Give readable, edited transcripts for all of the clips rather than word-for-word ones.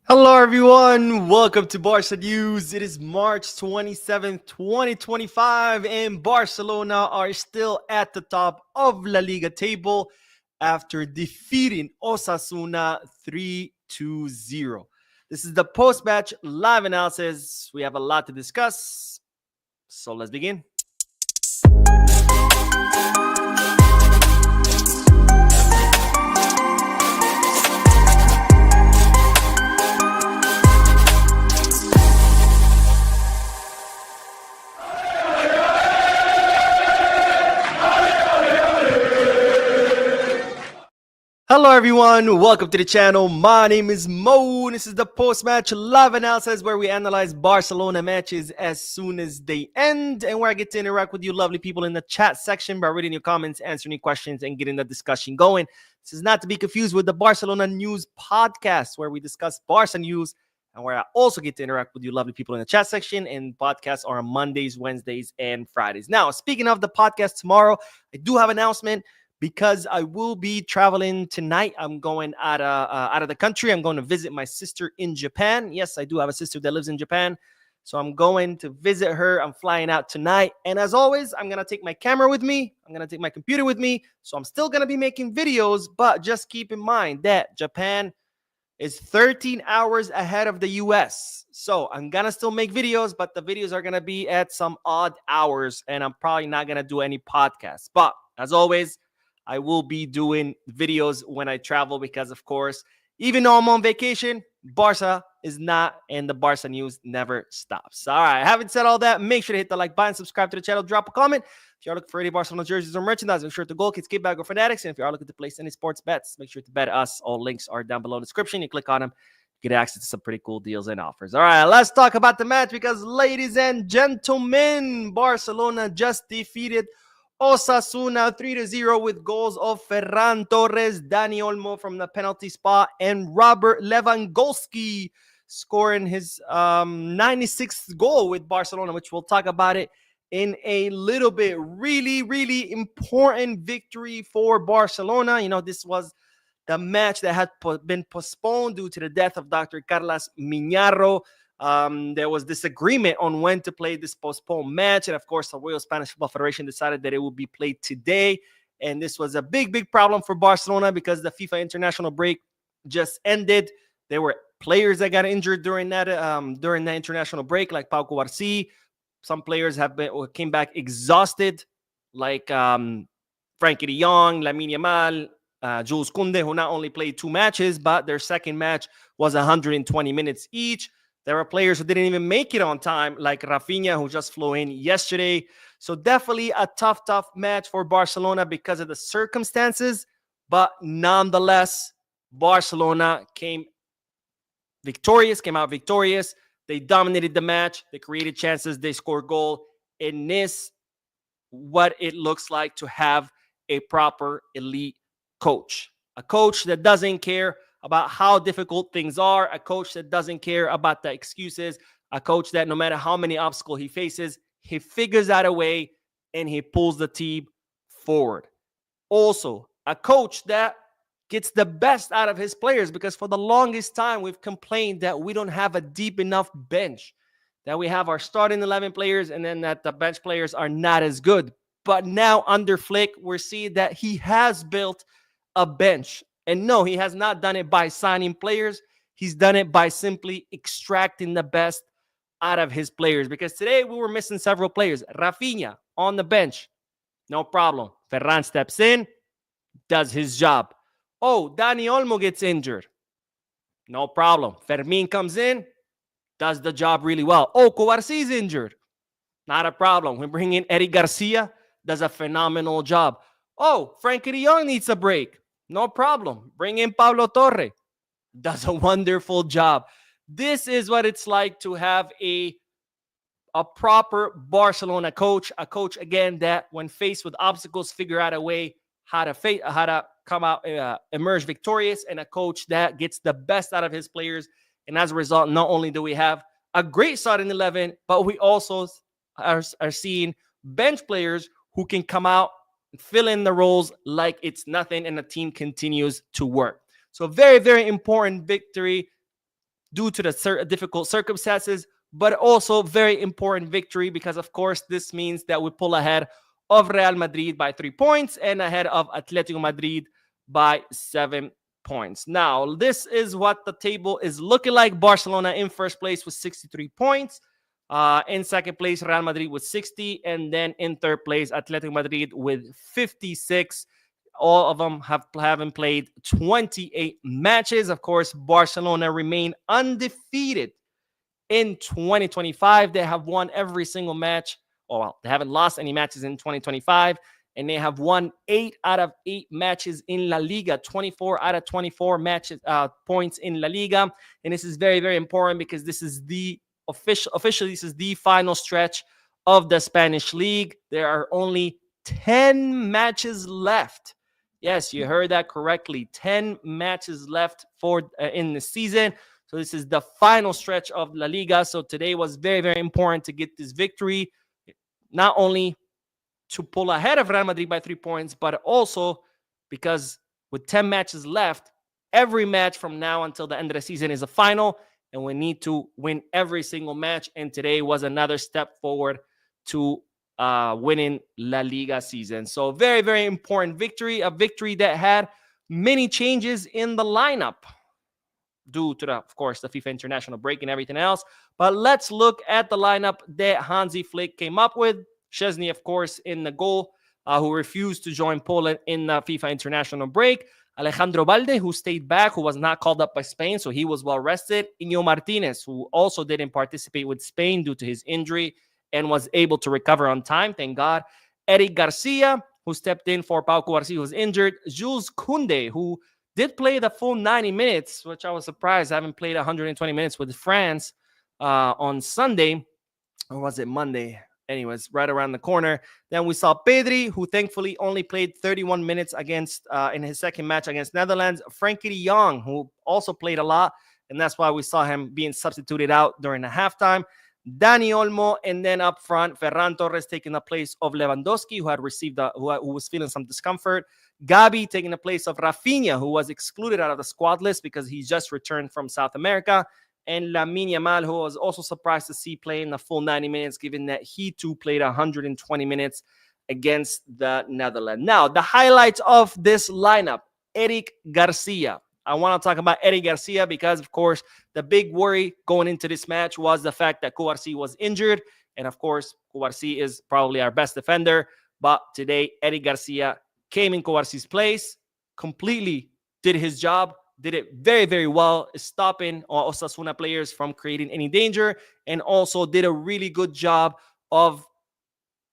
Hello, everyone. Welcome to Barca News. It is March 27th, 2025, and Barcelona are still at the top of La Liga table after defeating Osasuna 3-0. This is the post-match live analysis. We have a lot to discuss, so let's begin. Hello, everyone. Welcome to the channel. My name is Mo. This is the post-match live analysis where we analyze Barcelona matches as soon as they end and where I get to interact with you lovely people in the chat section by reading your comments, answering your questions, and getting the discussion going. This is not to be confused with the Barcelona News podcast where we discuss Barca news and where I also get to interact with you lovely people in the chat section. And podcasts are on Mondays, Wednesdays, and Fridays. Now, speaking of the podcast tomorrow, I do have an announcement. Because I will be traveling tonight. I'm going out of the country. I'm going to visit my sister in Japan. Yes, I do have a sister that lives in Japan. So I'm going to visit her. I'm flying out tonight. And as always, I'm going to take my camera with me. I'm going to take my computer with me. So I'm still going to be making videos. But just keep in mind that Japan is 13 hours ahead of the US. So I'm going to still make videos. But the videos are going to be at some odd hours. And I'm probably not going to do any podcasts. But as always, I will be doing videos when I travel because, of course, even though I'm on vacation, Barca is not, and the Barca news never stops. All right, having said all that, make sure to hit the like button, subscribe to the channel, drop a comment. If you're looking for any Barcelona jerseys or merchandise, make sure to Goal Kids, Kickback, or Fanatics. And if you're looking to place any sports bets, make sure to bet us. All links are down below in the description. You click on them, you get access to some pretty cool deals and offers. All right, let's talk about the match because, ladies and gentlemen, Barcelona just defeated Osasuna 3-0 with goals of Ferran Torres, Dani Olmo from the penalty spot, and Robert Lewandowski scoring his 96th goal with Barcelona, which we'll talk about it in a little bit. Really, really important victory for Barcelona. You know, this was the match that had been postponed due to the death of Dr. Carlos Miñarro. There was disagreement on when to play this postponed match. And of course, the Royal Spanish Football Federation decided that it would be played today. And this was a big, big problem for Barcelona because the FIFA international break just ended. There were players that got injured during that international break, like Pau Cubarsí. Some players came back exhausted, like Frankie de Jong, Lamine Yamal, Jules Koundé, who not only played 2 matches, but their second match was 120 minutes each. There were players who didn't even make it on time, like Rafinha, who just flew in yesterday. So definitely a tough match for Barcelona because of the circumstances. But nonetheless, Barcelona came out victorious. They dominated the match. They created chances. They scored goal. And this, what it looks like to have a proper elite coach. A coach that doesn't care about how difficult things are, a coach that doesn't care about the excuses, a coach that no matter how many obstacles he faces, he figures out a way and he pulls the team forward. Also, a coach that gets the best out of his players because for the longest time, we've complained that we don't have a deep enough bench, that we have our starting 11 players and then that the bench players are not as good. But now under Flick, we're seeing that he has built a bench. And no, he has not done it by signing players. He's done it by simply extracting the best out of his players. Because today we were missing several players. Rafinha on the bench, no problem. Ferran steps in, does his job. Oh, Dani Olmo gets injured. No problem. Fermin comes in, does the job really well. Oh, Cubarsí's injured. Not a problem. We bring in Eric Garcia, does a phenomenal job. Oh, Frankie de Jong needs a break. No problem. Bring in Pablo Torre. Does a wonderful job. This is what it's like to have a proper Barcelona coach. A coach, again, that when faced with obstacles, figure out a way how to come out, emerge victorious, and a coach that gets the best out of his players. And as a result, not only do we have a great starting 11, but we also are seeing bench players who can come out fill in the roles like it's nothing, and the team continues to work. So very, very important victory due to the difficult circumstances, but also very important victory because, of course, this means that we pull ahead of Real Madrid by 3 points and ahead of Atletico Madrid by 7 points. Now, this is what the table is looking like. Barcelona in first place with 63 points. In second place, Real Madrid with 60. And then in third place, Atletico Madrid with 56. All of them haven't played 28 matches. Of course, Barcelona remain undefeated in 2025. They have won every single match. Well, they haven't lost any matches in 2025. And they have won 8 out of 8 matches in La Liga, 24 out of 24 matches points in La Liga. And this is very, very important because this is the officially, this is the final stretch of the Spanish league. There are only 10 matches left. Yes, you heard that correctly. 10 matches left for in the season. So this is the final stretch of La Liga. So today was very, very important to get this victory, not only to pull ahead of Real Madrid by 3 points, but also because with 10 matches left, every match from now until the end of the season is a final, and we need to win every single match. And today was another step forward to winning La Liga season. So very, very important victory, a victory that had many changes in the lineup due to, of course, the FIFA international break and everything else. But let's look at the lineup that Hansi Flick came up with. Szczesny, of course, in the goal, who refused to join Poland in the FIFA international break. Alejandro Balde, who stayed back, who was not called up by Spain, so he was well rested. Iñigo Martinez, who also didn't participate with Spain due to his injury and was able to recover on time, thank God. Eric Garcia, who stepped in for Pau Cubarsí, who was injured. Jules Koundé, who did play the full 90 minutes, which I was surprised. I haven't played 120 minutes with France on Sunday, or was it Monday? Anyways, right around the corner. Then we saw Pedri, who thankfully only played 31 minutes against in his second match against Netherlands. Frankie de Jong, who also played a lot, and that's why we saw him being substituted out during the halftime. Dani Olmo, and then up front, Ferran Torres taking the place of Lewandowski, who had received who was feeling some discomfort. Gabi taking the place of Rafinha, who was excluded out of the squad list because he just returned from South America. And Lamine Yamal, who was also surprised to see playing the full 90 minutes, given that he too played 120 minutes against the Netherlands. Now, the highlights of this lineup, Eric Garcia. I want to talk about Eric Garcia because, of course, the big worry going into this match was the fact that Cubarsí was injured. And, of course, Cubarsí is probably our best defender. But today, Eric Garcia came in Cubarsí's place, completely did his job, did it very, very well, stopping Osasuna players from creating any danger, and also did a really good job of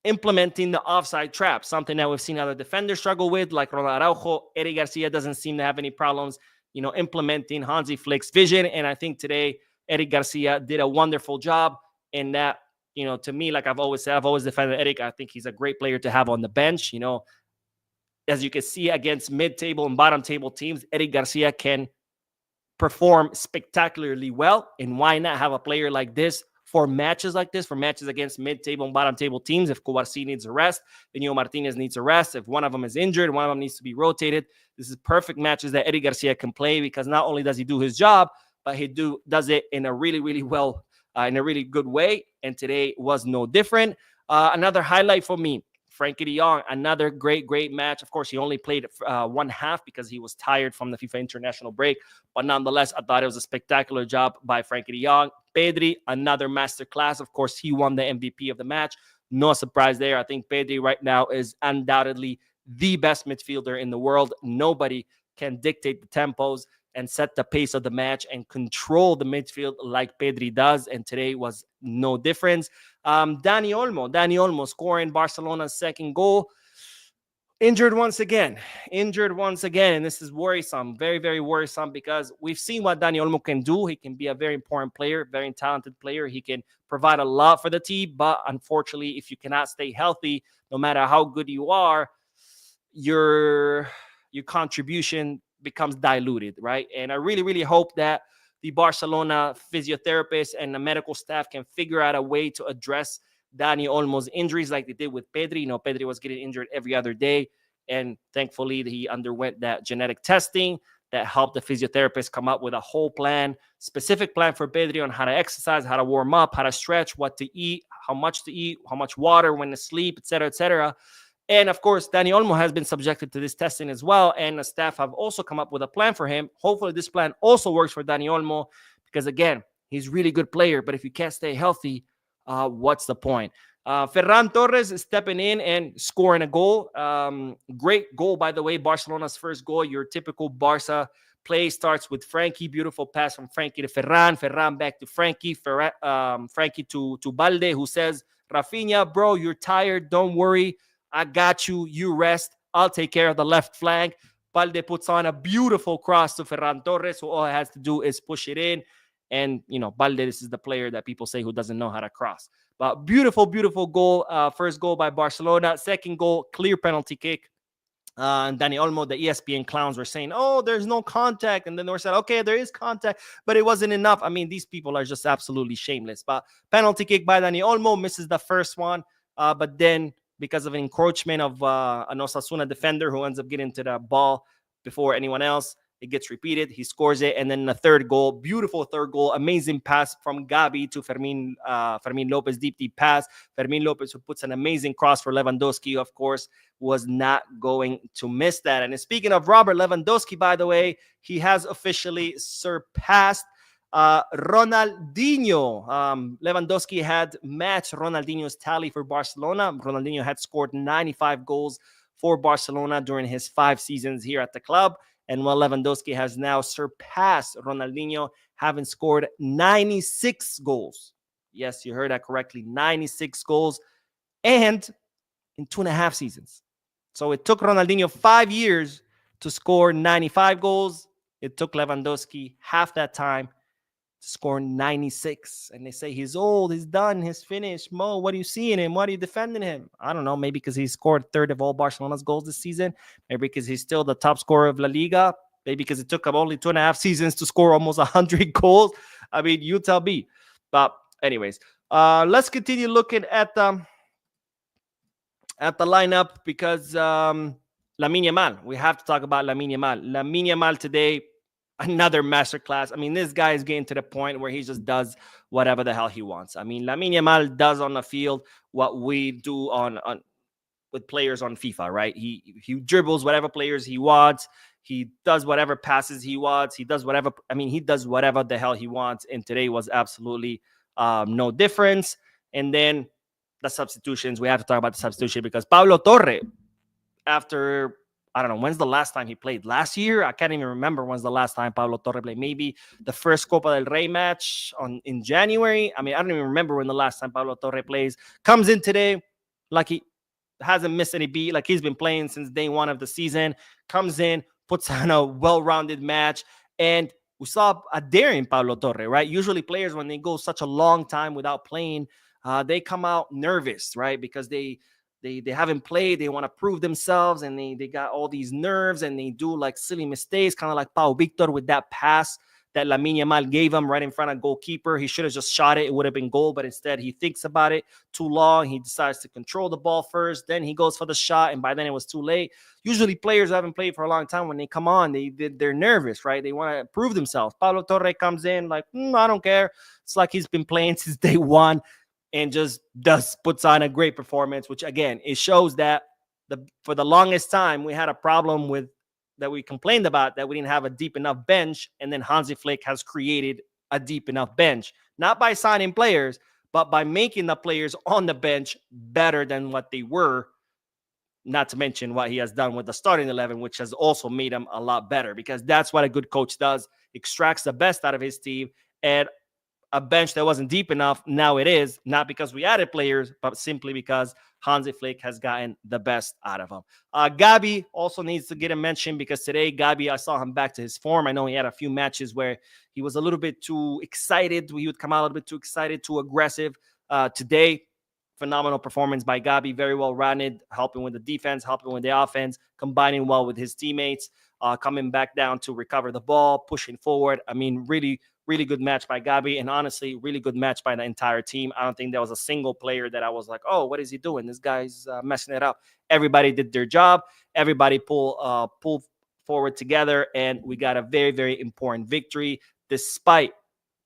implementing the offside trap, something that we've seen other defenders struggle with, like Ronald Araujo. Eric Garcia doesn't seem to have any problems, implementing Hansi Flick's vision. And I think today, Eric Garcia did a wonderful job in that, to me, like I've always said, I've always defended Eric. I think he's a great player to have on the bench, As you can see against mid-table and bottom-table teams, Eric Garcia can perform spectacularly well. And why not have a player like this for matches like this, for matches against mid-table and bottom-table teams? If Cubarsí needs a rest, Iñigo Martinez needs a rest. If one of them is injured, one of them needs to be rotated. This is perfect matches that Eric Garcia can play because not only does he do his job, but he does it in a really, really well, in a really good way. And today was no different. Another highlight for me, Frankie de Jong, another great, great match. Of course, he only played one half because he was tired from the FIFA international break. But nonetheless, I thought it was a spectacular job by Frankie de Jong. Pedri, another masterclass. Of course, he won the MVP of the match. No surprise there. I think Pedri right now is undoubtedly the best midfielder in the world. Nobody can dictate the tempos and set the pace of the match and control the midfield like Pedri does. And today was no difference. Dani Olmo scoring Barcelona's second goal. Injured once again. And this is worrisome, very, very worrisome, because we've seen what Dani Olmo can do. He can be a very important player, very talented player. He can provide a lot for the team. But unfortunately, if you cannot stay healthy, no matter how good you are, your contribution becomes diluted, right? And I really, really hope that the Barcelona physiotherapists and the medical staff can figure out a way to address Dani Olmo's injuries like they did with Pedri. Pedri was getting injured every other day, and thankfully he underwent that genetic testing that helped the physiotherapist come up with a whole plan, specific plan for Pedri on how to exercise, how to warm up, how to stretch, what to eat, how much water, when to sleep, etc., etc. And of course, Dani Olmo has been subjected to this testing as well, and the staff have also come up with a plan for him. Hopefully, this plan also works for Dani Olmo, because again, he's a really good player, but if you can't stay healthy, what's the point? Ferran Torres is stepping in and scoring a goal. Great goal, by the way. Barcelona's first goal. Your typical Barca play starts with Frankie. Beautiful pass from Frankie to Ferran. Ferran back to Frankie. Frankie to Balde, who says, Rafinha, bro, you're tired. Don't worry. I got you. You rest. I'll take care of the left flank. Balde puts on a beautiful cross to Ferran Torres, who all he has to do is push it in. And, Balde, this is the player that people say who doesn't know how to cross. But beautiful, beautiful goal. First goal by Barcelona. Second goal, clear penalty kick. And Dani Olmo, the ESPN clowns were saying, oh, there's no contact. And then they were saying, okay, there is contact, but it wasn't enough. I mean, these people are just absolutely shameless. But penalty kick by Dani Olmo, misses the first one. But then, because of an encroachment of an Osasuna defender who ends up getting to the ball before anyone else, it gets repeated. He scores it. And then the third goal, beautiful third goal, amazing pass from Gabi to Fermin Lopez, deep pass. Fermin Lopez, who puts an amazing cross for Lewandowski, of course, was not going to miss that. And speaking of Robert Lewandowski, by the way, he has officially surpassed Ronaldinho. Lewandowski had matched Ronaldinho's tally for Barcelona. Ronaldinho had scored 95 goals for Barcelona during his 5 seasons here at the club. And Lewandowski has now surpassed Ronaldinho, having scored 96 goals. Yes, you heard that correctly. 96 goals, and in 2.5 seasons. So it took Ronaldinho 5 years to score 95 goals. It took Lewandowski half that time to score 96. And they say he's old, he's done, he's finished. Mo, what are you seeing him? What are you defending him? I don't know. Maybe because he scored third of all Barcelona's goals this season. Maybe because he's still the top scorer of La Liga. Maybe because it took him only 2.5 seasons to score almost 100 goals. I mean, you tell me. But anyways, let's continue looking at the lineup, because Lamine Yamal. We have to talk about Lamine Yamal. Lamine Yamal today, another masterclass. I mean, this guy is getting to the point where he just does whatever the hell he wants. I mean, Lamine Yamal does on the field what we do on with players on FIFA, right? He dribbles whatever players he wants. He does whatever passes he wants. He does whatever the hell he wants. And today was absolutely no difference. And then the substitutions. We have to talk about the substitution, because Pablo Torre, after, I don't know, when's the last time he played? Last year? I can't even remember when's the last time Pablo Torre played. Maybe the first Copa del Rey match in January. I mean, I don't even remember when the last time Pablo Torre plays. Comes in today like he hasn't missed any beat, like he's been playing since day one of the season. Comes in, puts on a well-rounded match, and we saw a daring Pablo Torre, right? Usually players, when they go such a long time without playing, they come out nervous, right? Because they haven't played, they want to prove themselves, and they got all these nerves, and they do like silly mistakes, kind of like Pau Victor with that pass that Lamine Yamal gave him right in front of goalkeeper. He should have just shot it. It would have been goal, but instead he thinks about it too long. He decides to control the ball first. Then he goes for the shot, and by then it was too late. Usually players who haven't played for a long time, when they come on, they're nervous, right? They want to prove themselves. Pablo Torre comes in like, I don't care. It's like he's been playing since day one, and just puts on a great performance, which again, it shows that for the longest time we had a problem with that we complained about, that we didn't have a deep enough bench, and then Hansi Flick has created a deep enough bench, not by signing players, but by making the players on the bench better than what they were, not to mention what he has done with the starting 11, which has also made him a lot better, because that's what a good coach does, extracts the best out of his team. And a bench that wasn't deep enough, now it is, not because we added players, but simply because Hansi Flick has gotten the best out of him. Gabi also needs to get a mention, because today, Gabi, I saw him back to his form. I know he had a few matches where he was a little bit too excited. He would come out a little bit too excited, too aggressive. Today, phenomenal performance by Gabi, very well rounded, helping with the defense, helping with the offense, combining well with his teammates, coming back down to recover the ball, pushing forward. I mean, really good match by Gabi, and honestly, really good match by the entire team. I don't think there was a single player that I was like, oh, what is he doing? This guy's messing it up. Everybody did their job. Everybody pulled forward together, and we got a very, very important victory despite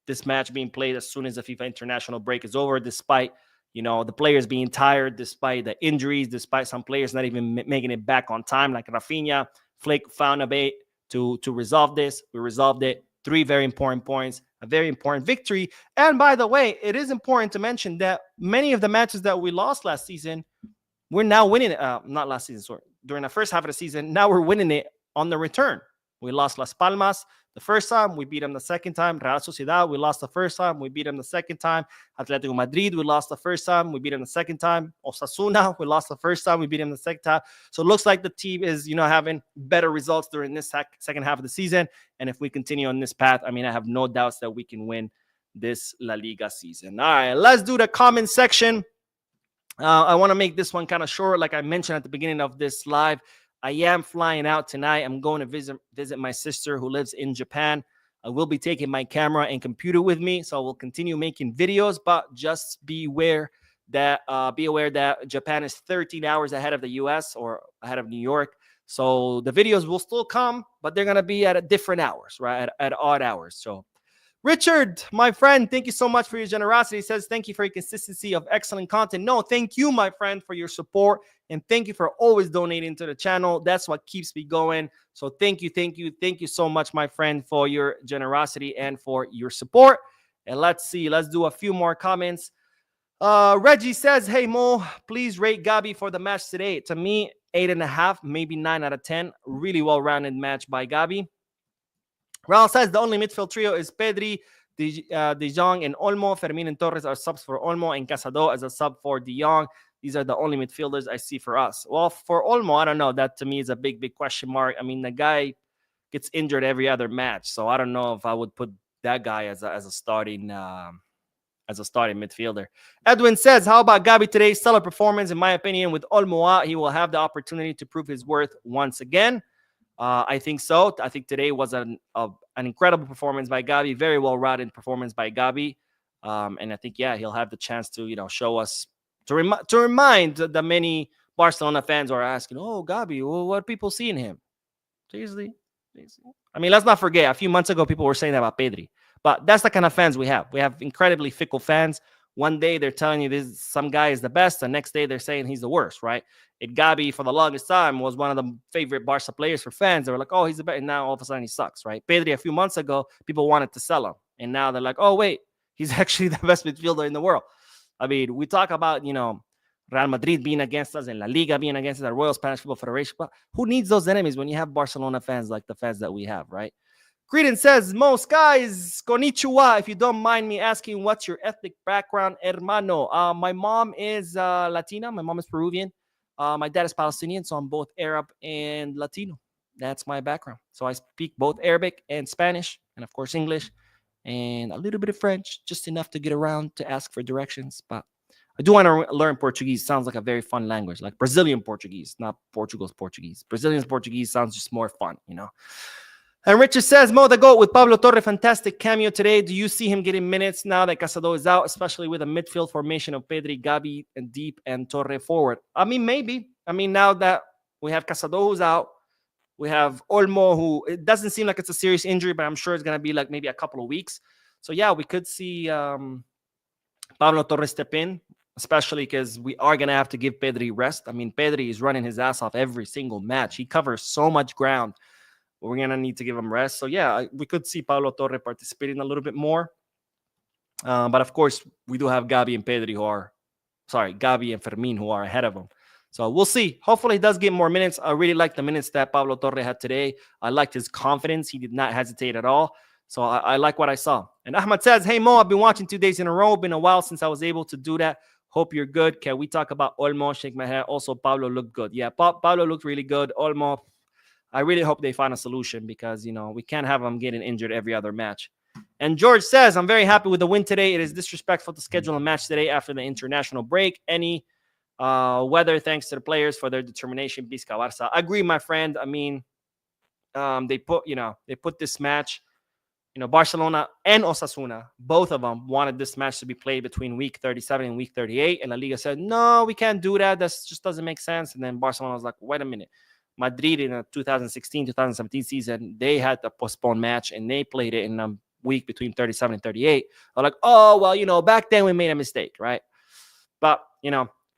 this match being played as soon as the FIFA international break is over, despite the players being tired, despite the injuries, despite some players not even making it back on time, like Rafinha. Flick found a way to resolve this. We resolved it. 3 very important points, a very important victory. And by the way, it is important to mention that many of the matches that we lost last season, we're now winning it. Not last season, sorry. During the first half of the season, now we're winning it on the return. We lost Las Palmas the first time. We beat them the second time. Real Sociedad, we lost the first time. We beat them the second time. Atletico Madrid, we lost the first time. We beat them the second time. Osasuna, we lost the first time. We beat them the second time. So it looks like the team is, having better results during this second half of the season. And if we continue on this path, I have no doubts that we can win this La Liga season. All right, let's do the comment section. I want to make this one kind of short. Like I mentioned at the beginning of this live, I am flying out tonight. I'm going to visit my sister who lives in Japan. I will be taking my camera and computer with me, so I will continue making videos. But just be aware that Japan is 13 hours ahead of the U.S. or ahead of New York. So the videos will still come, but they're gonna be at different hours, right? At odd hours. So Richard, my friend, thank you so much for your generosity. He says, thank you for your consistency of excellent content. No, thank you, my friend, for your support. And thank you for always donating to the channel. That's what keeps me going. So thank you so much, my friend, for your generosity and for your support. And let's do a few more comments. Reggie says, hey, Mo, please rate Gabi for the match today. To me, 8.5, maybe 9 out of 10. Really well-rounded match by Gabi. Raul says the only midfield trio is Pedri, De Jong, and Olmo. Fermin and Torres are subs for Olmo, and Casado as a sub for De Jong. These are the only midfielders I see for us. Well, for Olmo, I don't know. That to me is a big, big question mark. The guy gets injured every other match, so I don't know if I would put that guy as a starting midfielder. Edwin says, how about Gabi today? Stellar performance, in my opinion. With Olmo out, he will have the opportunity to prove his worth once again. I think so. I think today was an incredible performance by Gabi, very well-routed performance by Gabi, and I think he'll have the chance to show us to remind the many Barcelona fans who are asking, oh, Gabi, what are people seeing him? Seriously? Let's not forget, a few months ago people were saying that about Pedri, but that's the kind of fans we have. We have incredibly fickle fans. One day they're telling you some guy is the best, the next day they're saying he's the worst, right? Gabi, for the longest time, was one of the favorite Barca players for fans. They were like, oh, he's the best, and now all of a sudden he sucks, right? Pedri, a few months ago, people wanted to sell him, and now they're like, oh, wait, he's actually the best midfielder in the world. We talk about, Real Madrid being against us and La Liga being against us, the Royal Spanish Football Federation, but who needs those enemies when you have Barcelona fans like the fans that we have, right? Credence says, Mo Skies, konnichiwa. If you don't mind me asking, what's your ethnic background, hermano? My mom is Latina. My mom is Peruvian. My dad is Palestinian, so I'm both Arab and Latino. That's my background. So I speak both Arabic and Spanish, and of course English, and a little bit of French, just enough to get around to ask for directions. But I do want to learn Portuguese. Sounds like a very fun language, like Brazilian Portuguese, not Portugal's Portuguese. Brazilian's Portuguese sounds just more fun, And Richard says, Mo, the GOAT with Pablo Torre, fantastic cameo today. Do you see him getting minutes now that Casado is out, especially with a midfield formation of Pedri, Gabi, and Deep, and Torre forward? Maybe. Now that we have Casado who's out, we have Olmo, who it doesn't seem like it's a serious injury, but I'm sure it's going to be like maybe a couple of weeks. So, we could see Pablo Torre step in, especially because we are going to have to give Pedri rest. Pedri is running his ass off every single match. He covers so much ground. We're going to need to give him rest. So, we could see Pablo Torre participating a little bit more. But, of course, we do have Gabi and Fermin who are ahead of him. So, we'll see. Hopefully, he does get more minutes. I really like the minutes that Pablo Torre had today. I liked his confidence. He did not hesitate at all. So, I like what I saw. And Ahmad says, hey, Mo, I've been watching 2 days in a row. Been a while since I was able to do that. Hope you're good. Can we talk about Olmo? Shake my head. Also, Pablo looked good. Yeah, Pablo looked really good. Olmo, I really hope they find a solution because, we can't have them getting injured every other match. And George says, I'm very happy with the win today. It is disrespectful to schedule a match today after the international break. Any weather, thanks to the players for their determination. Vizca Barca. I agree, my friend. They put this match, Barcelona and Osasuna, both of them wanted this match to be played between week 37 and week 38. And La Liga said, no, we can't do that. That just doesn't make sense. And then Barcelona was like, wait a minute. Madrid in a 2016-2017 season, they had the postponed match and they played it in a week between 37 and 38. They're like, oh, well, back then we made a mistake, right? But,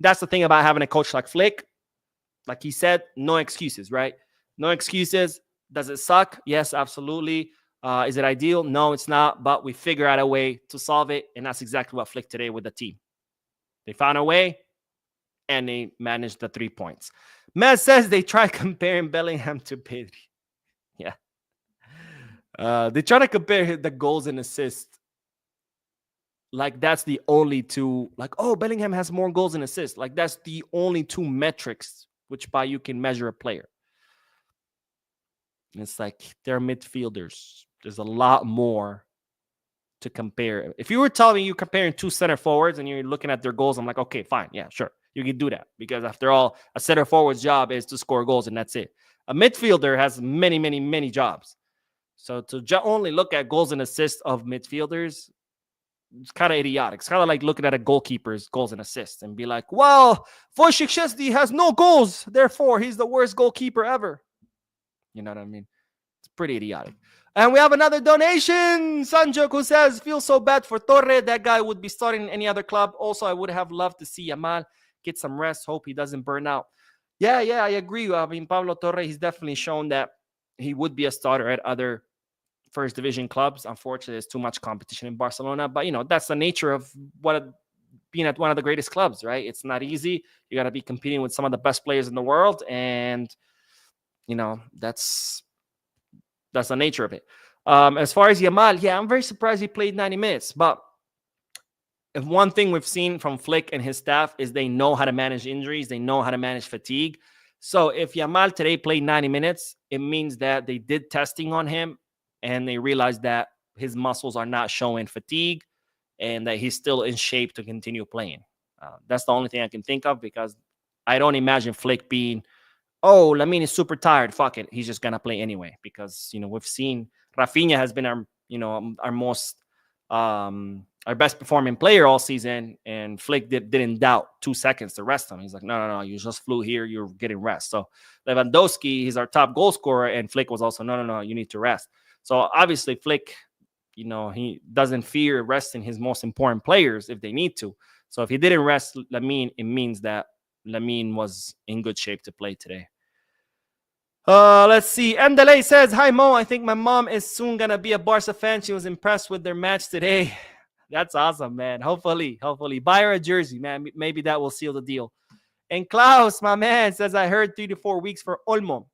that's the thing about having a coach like Flick. Like he said, no excuses, right? No excuses. Does it suck? Yes, absolutely. Is it ideal? No, it's not. But we figure out a way to solve it. And that's exactly what Flick today with the team. They found a way and they managed the 3 points. Matt says they try comparing Bellingham to Pedri. Yeah. They try to compare the goals and assists. Like that's the only two. Like, oh, Bellingham has more goals and assists. Like that's the only two metrics which by you can measure a player. And it's like they're midfielders. There's a lot more to compare. If you were telling me you're comparing two center forwards and you're looking at their goals, I'm like, okay, fine. Yeah, sure. You can do that. Because after all, a center forward's job is to score goals and that's it. A midfielder has many, many, many jobs. So to only look at goals and assists of midfielders, it's kind of idiotic. It's kind of like looking at a goalkeeper's goals and assists and be like, well, Wojciech Szczesny has no goals. Therefore, he's the worst goalkeeper ever. You know what I mean? It's pretty idiotic. And we have another donation. Sanjok, who says, feel so bad for Torre. That guy would be starting in any other club. Also, I would have loved to see Yamal get some rest. Hope he doesn't burn out. Yeah, I agree. I mean, Pablo Torre, he's definitely shown that he would be a starter at other first division clubs. Unfortunately, there's too much competition in Barcelona. But, that's the nature of being at one of the greatest clubs, right? It's not easy. You got to be competing with some of the best players in the world. And, that's the nature of it. As far as Yamal, I'm very surprised he played 90 minutes. But if one thing we've seen from Flick and his staff is they know how to manage injuries. They know how to manage fatigue. So if Yamal today played 90 minutes, it means that they did testing on him and they realized that his muscles are not showing fatigue and that he's still in shape to continue playing. That's the only thing I can think of because I don't imagine Flick being, oh, Lamine is super tired. Fuck it. He's just going to play anyway because, we've seen Rafinha has been our most, our best performing player all season. And Flick didn't doubt 2 seconds to rest him. He's like, no, you just flew here. You're getting rest. So Lewandowski, he's our top goal scorer. And Flick was also, no, you need to rest. So obviously Flick, he doesn't fear resting his most important players if they need to. So if he didn't rest Lamine, it means that Lamine was in good shape to play today. Let's see. Mdele says, hi, Mo. I think my mom is soon going to be a Barca fan. She was impressed with their match today. That's awesome, man. Hopefully. Buy her a jersey, man. Maybe that will seal the deal. And Klaus, my man, says, I heard 3 to 4 weeks for Olmo.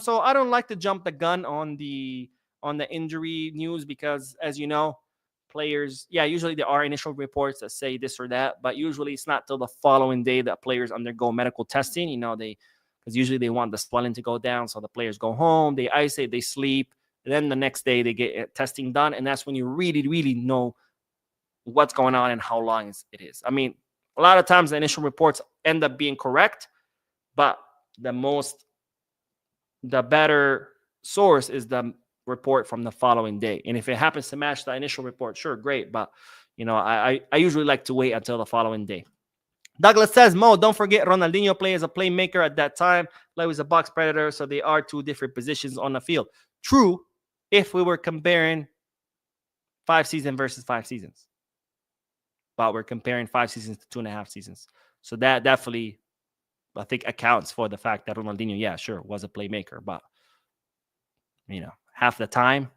So I don't like to jump the gun on the injury news because, as you know, players, usually there are initial reports that say this or that, but usually it's not till the following day that players undergo medical testing. Because usually they want the swelling to go down, so the players go home, they isolate, they sleep, and then the next day they get testing done, and that's when you really, really know what's going on and how long it is. I mean, a lot of times the initial reports end up being correct, but the better source is the report from the following day. And if it happens to match the initial report, sure, great. But, I usually like to wait until the following day. Douglas says, Mo, don't forget Ronaldinho played as a playmaker at that time. Like was a box predator, so they are two different positions on the field. True, if we were comparing 5 seasons versus 5 seasons. But we're comparing 5 seasons to 2.5 seasons. So that definitely, I think, accounts for the fact that Ronaldinho, sure, was a playmaker. But, half the time.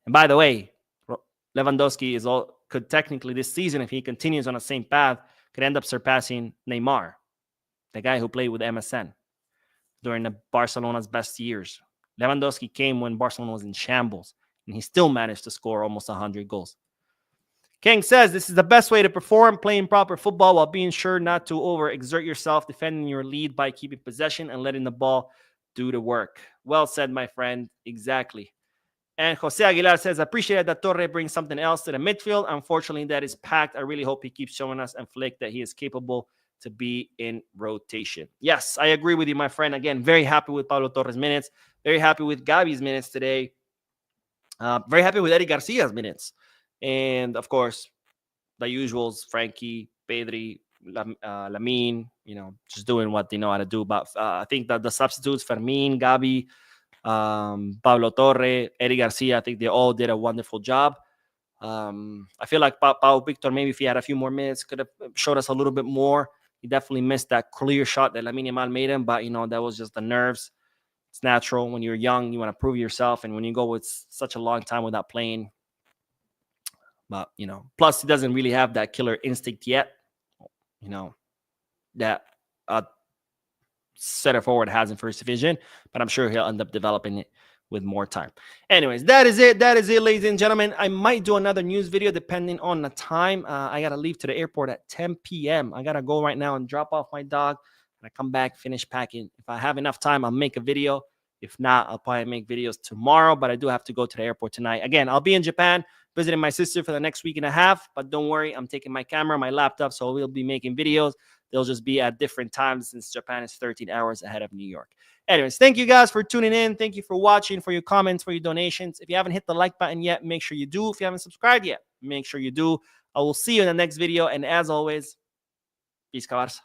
And by the way, Lewandowski could technically this season, if he continues on the same path, could end up surpassing Neymar, the guy who played with MSN during the Barcelona's best years. Lewandowski came when Barcelona was in shambles, and he still managed to score almost 100 goals. King says, this is the best way to perform, playing proper football while being sure not to overexert yourself, defending your lead by keeping possession and letting the ball do the work. Well said, my friend. Exactly. And Jose Aguilar says, appreciate that Torre brings something else to the midfield. Unfortunately, that is packed. I really hope he keeps showing us and Flick that he is capable to be in rotation. Yes, I agree with you, my friend. Again, very happy with Pablo Torres' minutes. Very happy with Gavi's minutes today. Very happy with Eddie Garcia's minutes. And, of course, the usuals, Frankie, Pedri, Lamine, just doing what they know how to do. But I think that the substitutes, Fermin, Gabi, Pablo Torre, Eddie Garcia, I think they all did a wonderful job. I feel like Pau Victor, maybe if he had a few more minutes, could have showed us a little bit more. He definitely missed that clear shot that Lamine Yamal made him, but that was just the nerves. It's natural. When you're young, you want to prove yourself, and when you go with such a long time without playing, but plus he doesn't really have that killer instinct yet, that center forward has in first division, but I'm sure he'll end up developing it with more time. Anyways, that is it, ladies and gentlemen. I might do another news video depending on the time. I gotta leave to the airport at 10 p.m. I gotta go right now and drop off my dog, and I come back, finish packing. If I have enough time, I'll make a video. If not, I'll probably make videos tomorrow, but I do have to go to the airport tonight. Again, I'll be in Japan visiting my sister for the next week and a half, but don't worry, I'm taking my camera, my laptop, so we'll be making videos. They'll just be at different times since Japan is 13 hours ahead of New York. Anyways, thank you guys for tuning in. Thank you for watching, for your comments, for your donations. If you haven't hit the like button yet, make sure you do. If you haven't subscribed yet, make sure you do. I will see you in the next video. And as always, peace, Barca.